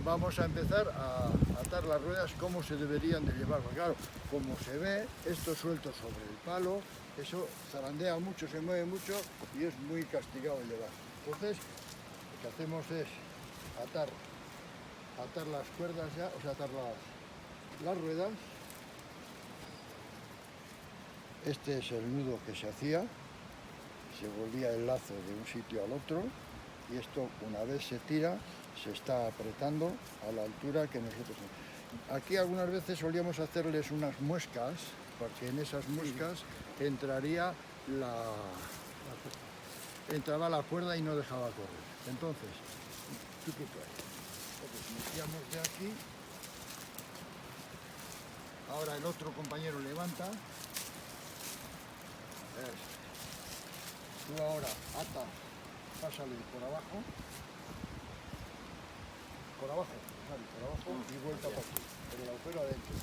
vamos a empezar a atar las ruedas como se deberían de llevar. Porque claro, como se ve, esto suelto sobre el palo, eso zarandea mucho, se mueve mucho y es muy castigado de llevar. Entonces, lo que hacemos es atar las cuerdas ya, o sea, atar las ruedas. Este es el nudo que se hacía, se volvía el lazo de un sitio al otro y esto, una vez se tira, se está apretando a la altura que nosotros... Aquí algunas veces solíamos hacerles unas muescas, porque en esas muescas entraba la cuerda y no dejaba correr. Entonces, ¿tú qué traes? Entonces, iniciamos de aquí. Ahora el otro compañero levanta. Tú ahora ata, pásale por abajo, y vuelta para aquí, pero el agujero adentro.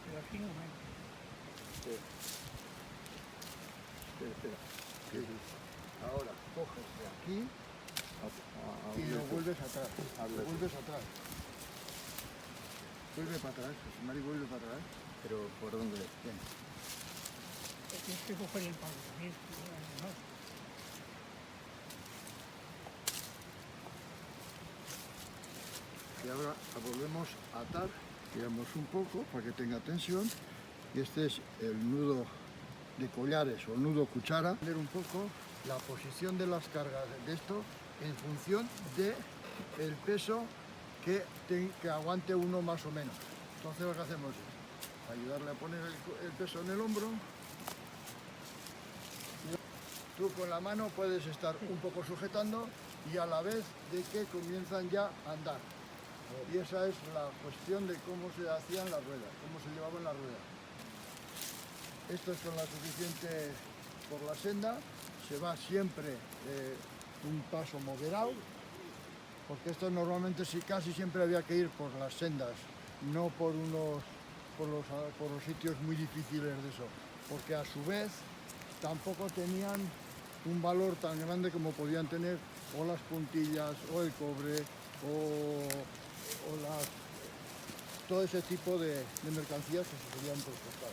Pero aquí no me... Espera. Ahora coges de aquí y lo vuelves atrás. Vuelve para atrás, José Mari, vuelve para atrás. Pero ¿por dónde? Bien. Tienes que coger el palo también, ¿no? Y ahora la volvemos a atar, tiramos un poco para que tenga tensión. Y este es el nudo de collares o nudo cuchara. Ver un poco la posición de las cargas de esto en función del peso que aguante uno más o menos. Entonces lo que hacemos es ayudarle a poner el peso en el hombro. Tú con la mano puedes estar un poco sujetando y a la vez de que comienzan ya a andar. Y esa es la cuestión de cómo se hacían las ruedas, cómo se llevaban las ruedas. Esto es con la suficiente por la senda, se va siempre un paso moderado, porque esto normalmente casi siempre había que ir por las sendas, no por los sitios muy difíciles de eso, porque a su vez tampoco tenían un valor tan grande como podían tener o las puntillas, o el cobre, o todo ese tipo de mercancías que se podían transportar.